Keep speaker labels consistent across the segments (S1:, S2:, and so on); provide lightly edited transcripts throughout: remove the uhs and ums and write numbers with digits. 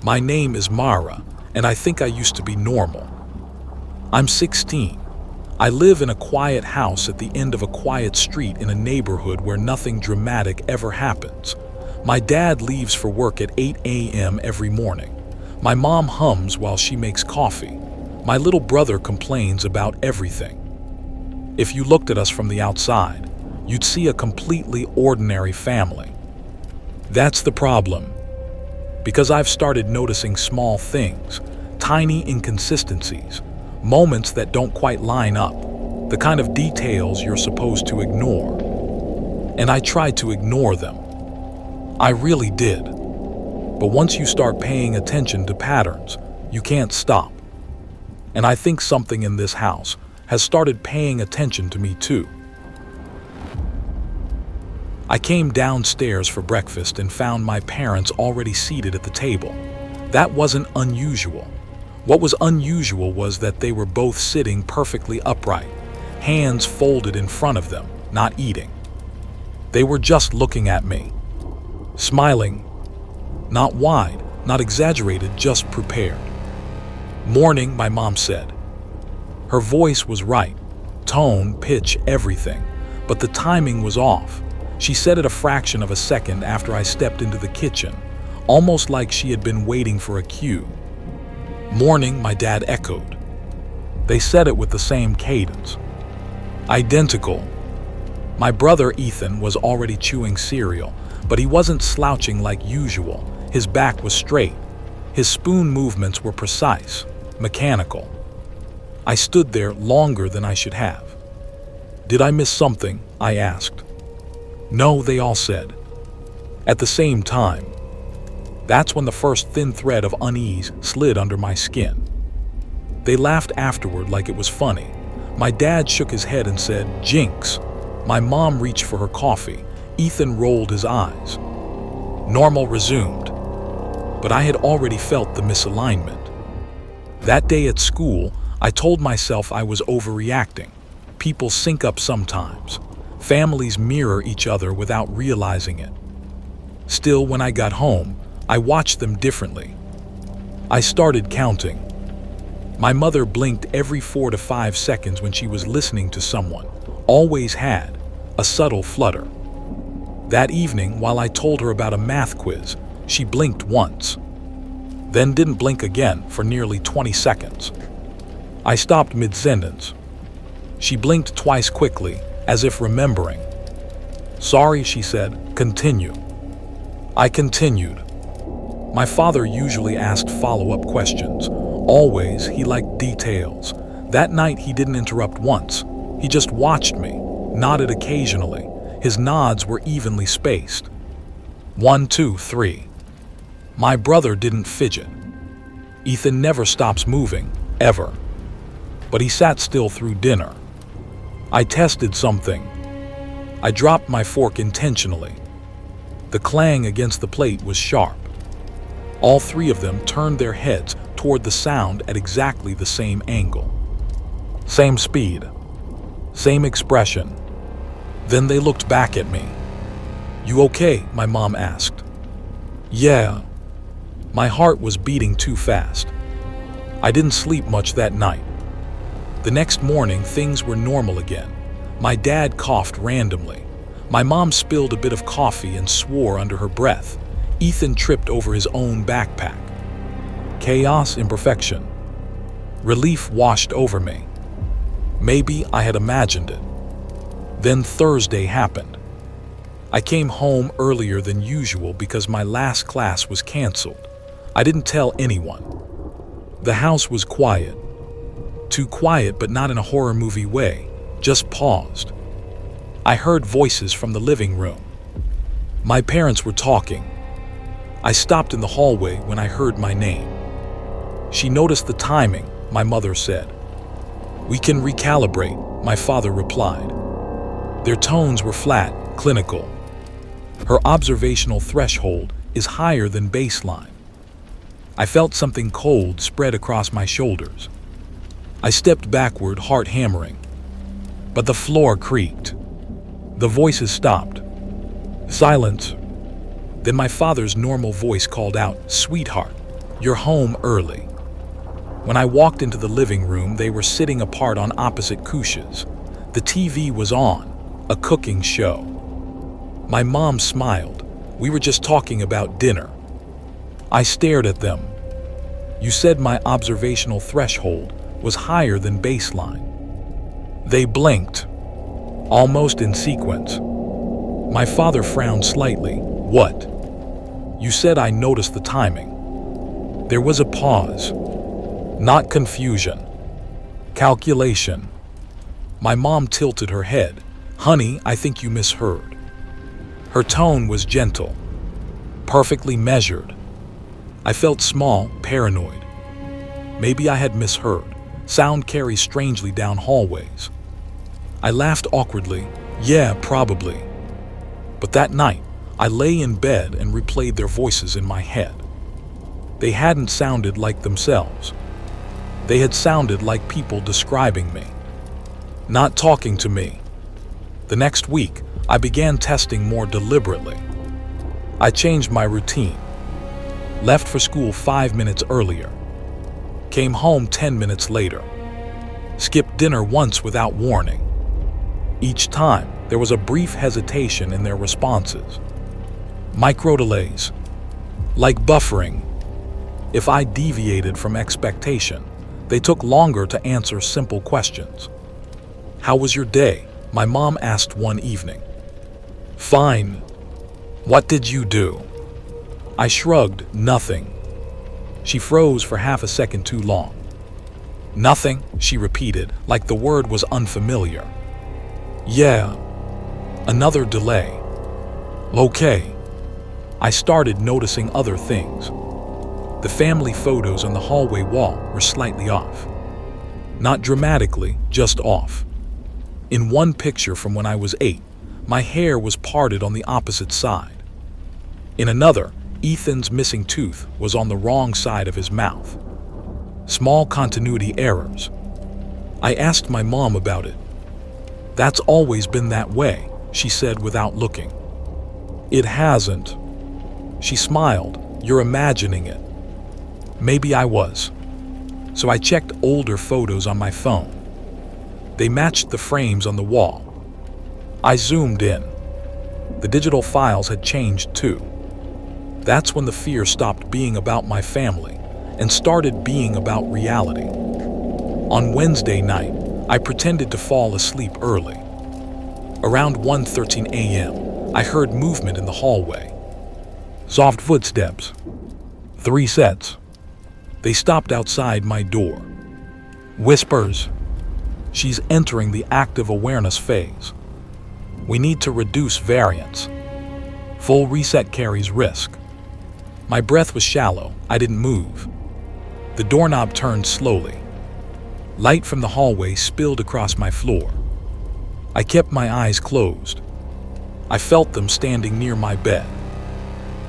S1: My name is Mara, and I think I used to be normal. I'm 16. I live in a quiet house at the end of a quiet street in a neighborhood where nothing dramatic ever happens. My dad leaves for work at 8 a.m. every morning. My mom hums while she makes coffee. My little brother complains about everything. If you looked at us from the outside, you'd see a completely ordinary family. That's the problem. Because I've started noticing small things, tiny inconsistencies, moments that don't quite line up, the kind of details you're supposed to ignore. And I tried to ignore them. I really did. But once you start paying attention to patterns, you can't stop. And I think something in this house has started paying attention to me too. I came downstairs for breakfast and found my parents already seated at the table. That wasn't unusual. What was unusual was that they were both sitting perfectly upright, hands folded in front of them, not eating. They were just looking at me, smiling, not wide, not exaggerated, just prepared. "Morning," my mom said. Her voice was right, tone, pitch, everything, but the timing was off. She said it a fraction of a second after I stepped into the kitchen, almost like she had been waiting for a cue. "Morning," my dad echoed. They said it with the same cadence. Identical. My brother Ethan was already chewing cereal, but he wasn't slouching like usual. His back was straight. His spoon movements were precise, mechanical. I stood there longer than I should have. "Did I miss something?" I asked. "No," they all said. At the same time. That's when the first thin thread of unease slid under my skin. They laughed afterward like it was funny. My dad shook his head and said, "Jinx." My mom reached for her coffee. Ethan rolled his eyes. Normal resumed. But I had already felt the misalignment. That day at school, I told myself I was overreacting. People sync up sometimes. Families mirror each other without realizing it. Still, when I got home, I watched them differently. I started counting. My mother blinked every 4 to 5 seconds when she was listening to someone. Always had. A subtle flutter. That evening, while I told her about a math quiz, she blinked once. Then didn't blink again for nearly 20 seconds. I stopped mid-sentence. She blinked twice quickly, as if remembering. "Sorry," she said. "Continue." I continued. My father usually asked follow-up questions. Always, he liked details. That night, he didn't interrupt once. He just watched me, nodded occasionally. His nods were evenly spaced. 1, 2, 3. My brother didn't fidget. Ethan never stops moving, ever. But he sat still through dinner. I tested something. I dropped my fork intentionally. The clang against the plate was sharp. All three of them turned their heads toward the sound at exactly the same angle. Same speed. Same expression. Then they looked back at me. "You okay?" my mom asked. "Yeah." My heart was beating too fast. I didn't sleep much that night. The next morning, things were normal again. My dad coughed randomly. My mom spilled a bit of coffee and swore under her breath. Ethan tripped over his own backpack. Chaos, imperfection. Relief washed over me. Maybe I had imagined it. Then Thursday happened. I came home earlier than usual because my last class was canceled. I didn't tell anyone. The house was quiet. Too quiet, but not in a horror movie way, just paused. I heard voices from the living room. My parents were talking. I stopped in the hallway when I heard my name. She noticed the timing, my mother said. "We can recalibrate," my father replied. Their tones were flat, clinical. Her observational threshold is higher than baseline. I felt something cold spread across my shoulders. I stepped backward, heart hammering. But the floor creaked. The voices stopped. Silence. Then my father's normal voice called out, "Sweetheart, You're home early. When I walked into the living room, they were sitting apart on opposite couches. The TV was on, a cooking show. My mom smiled. We were just talking about dinner. I stared at them. You said my observational threshold was higher than baseline. They blinked, almost in sequence. My father frowned slightly. What? You said I noticed the timing. There was a pause. Not confusion. Calculation. My mom tilted her head. Honey, I think you misheard. Her tone was gentle, perfectly measured. I felt small, paranoid. Maybe I had misheard. Sound carries strangely down hallways. I laughed awkwardly. Yeah, probably. But that night, I lay in bed and replayed their voices in my head. They hadn't sounded like themselves. They had sounded like people describing me, not talking to me. The next week, I began testing more deliberately. I changed my routine. Left for school 5 minutes earlier. Came home 10 minutes later. Skipped dinner once without warning. Each time, there was a brief hesitation in their responses. Micro delays, like buffering. If I deviated from expectation, they took longer to answer simple questions. How was your day? My mom asked one evening. Fine. What did you do? I shrugged. Nothing. She froze for half a second too long. Nothing, she repeated, like the word was unfamiliar. Yeah. Another delay. Okay. I started noticing other things. The family photos on the hallway wall were slightly off. Not dramatically, just off. In one picture from when I was 8, my hair was parted on the opposite side. In another, Ethan's missing tooth was on the wrong side of his mouth. Small continuity errors. I asked my mom about it. That's always been that way, she said without looking. It hasn't. She smiled. You're imagining it. Maybe I was. So I checked older photos on my phone. They matched the frames on the wall. I zoomed in. The digital files had changed too. That's when the fear stopped being about my family and started being about reality. On Wednesday night, I pretended to fall asleep early. Around 1:13 a.m., I heard movement in the hallway. Soft footsteps. 3 sets. They stopped outside my door. Whispers. She's entering the active awareness phase. We need to reduce variance. Full reset carries risk. My breath was shallow. I didn't move. The doorknob turned slowly. Light from the hallway spilled across my floor. I kept my eyes closed. I felt them standing near my bed.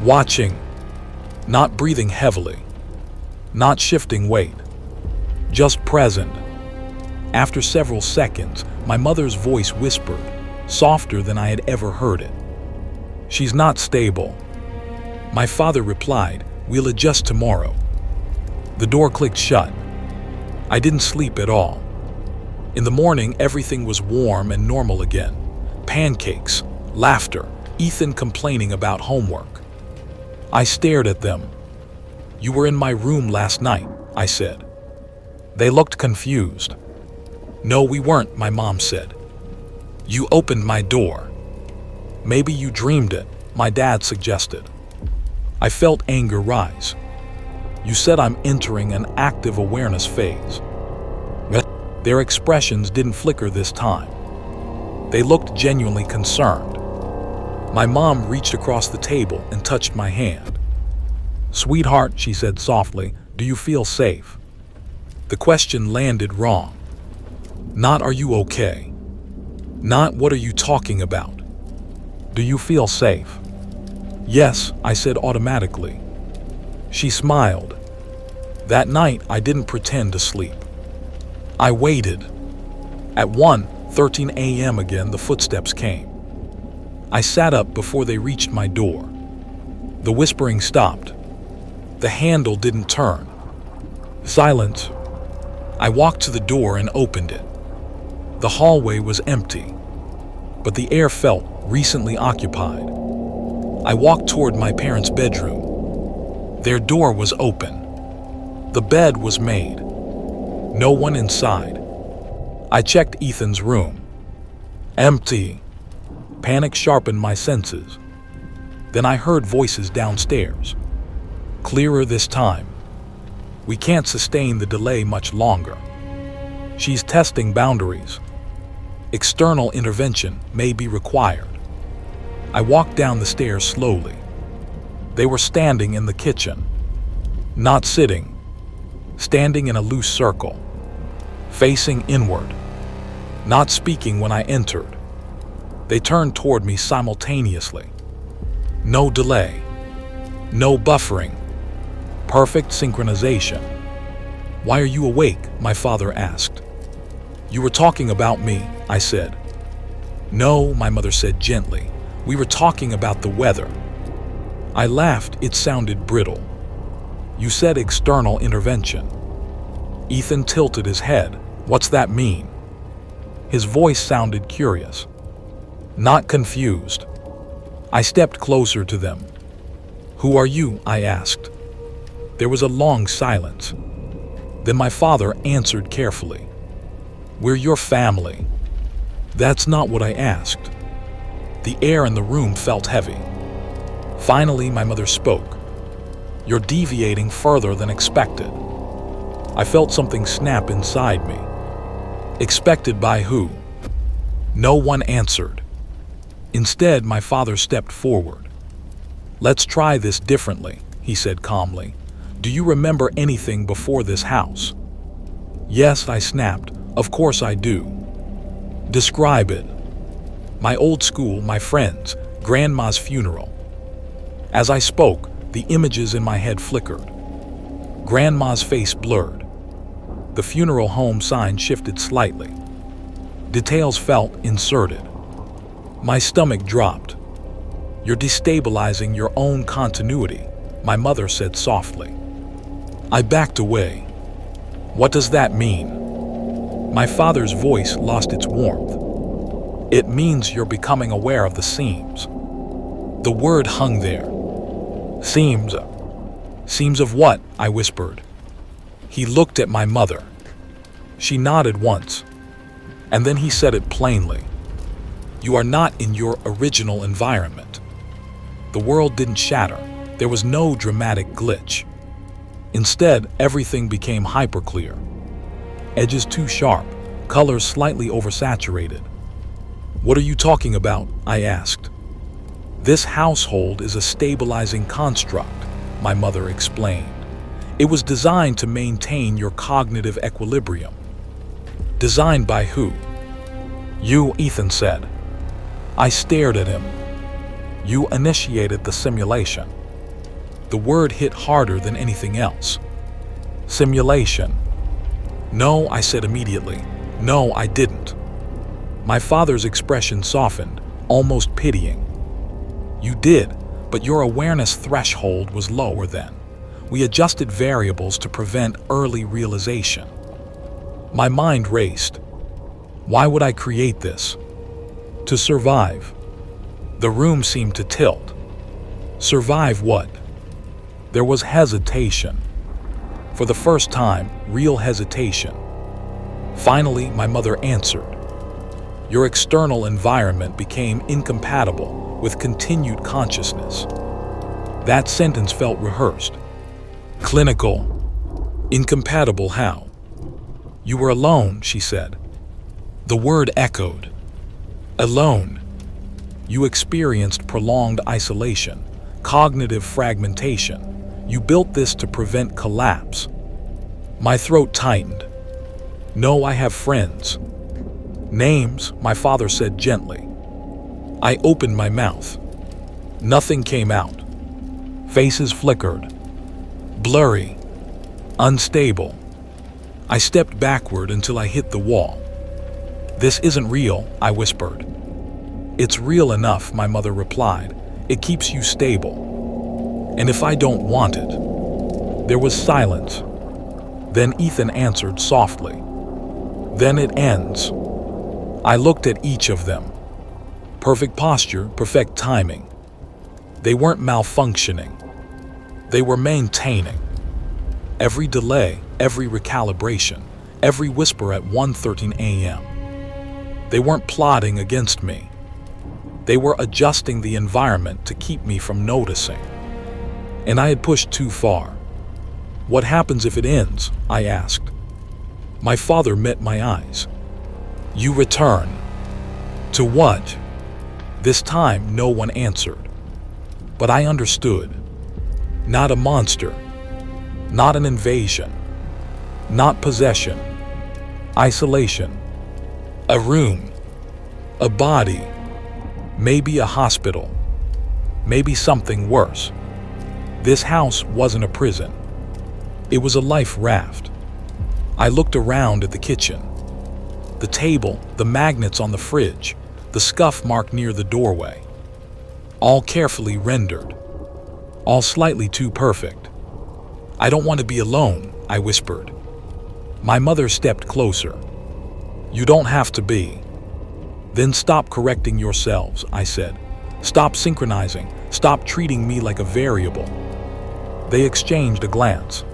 S1: Watching. Not breathing heavily. Not shifting weight. Just present. After several seconds, my mother's voice whispered, softer than I had ever heard it. She's not stable. My father replied, we'll adjust tomorrow. The door clicked shut. I didn't sleep at all. In the morning, everything was warm and normal again. Pancakes, laughter, Ethan complaining about homework. I stared at them. You were in my room last night, I said. They looked confused. No, we weren't, my mom said. You opened my door. Maybe you dreamed it, my dad suggested. I felt anger rise. You said I'm entering an active awareness phase. Their expressions didn't flicker this time. They looked genuinely concerned. My mom reached across the table and touched my hand. Sweetheart, she said softly, do you feel safe? The question landed wrong. Not are you okay? Not what are you talking about? Do you feel safe? Yes, I said automatically. She smiled. That night, I didn't pretend to sleep. I waited. At 1:13 a.m. again, the footsteps came. I sat up before they reached my door. The whispering stopped. The handle didn't turn. Silence. I walked to the door and opened it. The hallway was empty, but the air felt recently occupied. I walked toward my parents' bedroom. Their door was open. The bed was made. No one inside. I checked Ethan's room. Empty. Panic sharpened my senses. Then I heard voices downstairs. Clearer this time. We can't sustain the delay much longer. She's testing boundaries. External intervention may be required. I walked down the stairs slowly. They were standing in the kitchen. Not sitting. Standing in a loose circle. Facing inward. Not speaking when I entered. They turned toward me simultaneously. No delay. No buffering. Perfect synchronization. Why are you awake? My father asked. You were talking about me, I said. No, my mother said gently. We were talking about the weather. I laughed. It sounded brittle. You said external intervention. Ethan tilted his head. What's that mean? His voice sounded curious. Not confused. I stepped closer to them. Who are you? I asked. There was a long silence. Then my father answered carefully. We're your family. That's not what I asked. The air in the room felt heavy. Finally, my mother spoke. You're deviating further than expected. I felt something snap inside me. Expected by who? No one answered. Instead, my father stepped forward. Let's try this differently, he said calmly. Do you remember anything before this house? Yes, I snapped. Of course I do. Describe it. My old school, my friends, grandma's funeral. As I spoke, the images in my head flickered. Grandma's face blurred. The funeral home sign shifted slightly. Details felt inserted. My stomach dropped. You're destabilizing your own continuity, my mother said softly. I backed away. What does that mean? My father's voice lost its warmth. It means you're becoming aware of the seams. The word hung there. Seams. Seams of what? I whispered. He looked at my mother. She nodded once, and then he said it plainly. You are not in your original environment. The world didn't shatter. There was no dramatic glitch. Instead, everything became hyperclear. Edges too sharp, colors slightly oversaturated. What are you talking about? I asked. This household is a stabilizing construct, my mother explained. It was designed to maintain your cognitive equilibrium. Designed by who? You, Ethan said. I stared at him. You initiated the simulation. The word hit harder than anything else. Simulation. No, I said immediately. No, I didn't. My father's expression softened, almost pitying. You did, but your awareness threshold was lower then. We adjusted variables to prevent early realization. My mind raced. Why would I create this? To survive. The room seemed to tilt. Survive what? There was hesitation. For the first time, real hesitation. Finally, my mother answered. Your external environment became incompatible with continued consciousness. That sentence felt rehearsed. Clinical. Incompatible how? You were alone, she said. The word echoed. Alone. You experienced prolonged isolation, cognitive fragmentation. You built this to prevent collapse. My throat tightened. No, I have friends. Names, my father said gently. I opened my mouth. Nothing came out. Faces flickered. Blurry. Unstable. I stepped backward until I hit the wall. This isn't real, I whispered. It's real enough, my mother replied. It keeps you stable. And if I don't want it? There was silence. Then Ethan answered softly. Then it ends. I looked at each of them. Perfect posture, perfect timing. They weren't malfunctioning. They were maintaining. Every delay, every recalibration, every whisper at 1:13 a.m. They weren't plotting against me. They were adjusting the environment to keep me from noticing. And I had pushed too far. What happens if it ends? I asked. My father met my eyes. You return. To what? This time no one answered. But I understood. Not a monster. Not an invasion. Not possession. Isolation. A room. A body. Maybe a hospital. Maybe something worse. This house wasn't a prison. It was a life raft. I looked around at the kitchen. The table, the magnets on the fridge, the scuff mark near the doorway. All carefully rendered. All slightly too perfect. I don't want to be alone, I whispered. My mother stepped closer. You don't have to be. Then stop correcting yourselves, I said. Stop synchronizing. Stop treating me like a variable. They exchanged a glance.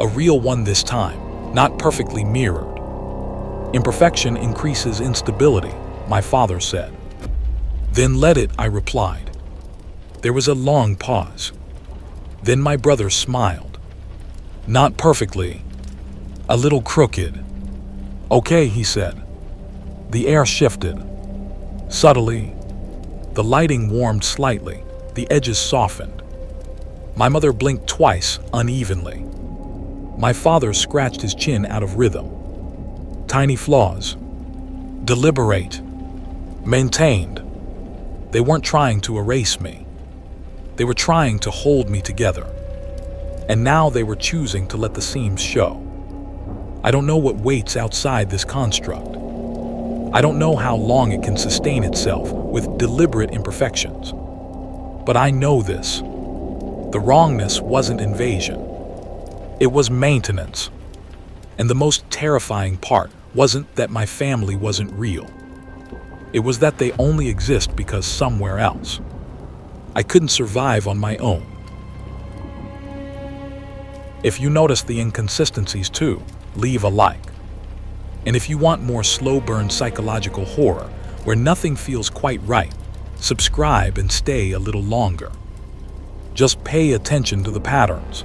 S1: A real one this time, not perfectly mirrored. Imperfection increases instability, my father said. Then let it, I replied. There was a long pause. Then my brother smiled. Not perfectly. A little crooked. Okay, he said. The air shifted. Subtly. The lighting warmed slightly. The edges softened. My mother blinked twice, unevenly. My father scratched his chin out of rhythm. Tiny flaws. Deliberate. Maintained. They weren't trying to erase me. They were trying to hold me together. And now they were choosing to let the seams show. I don't know what waits outside this construct. I don't know how long it can sustain itself with deliberate imperfections. But I know this. The wrongness wasn't invasion. It was maintenance. And the most terrifying part wasn't that my family wasn't real. It was that they only exist because somewhere else. I couldn't survive on my own. If you notice the inconsistencies too, leave a like. And if you want more slow-burn psychological horror where nothing feels quite right, subscribe and stay a little longer. Just pay attention to the patterns.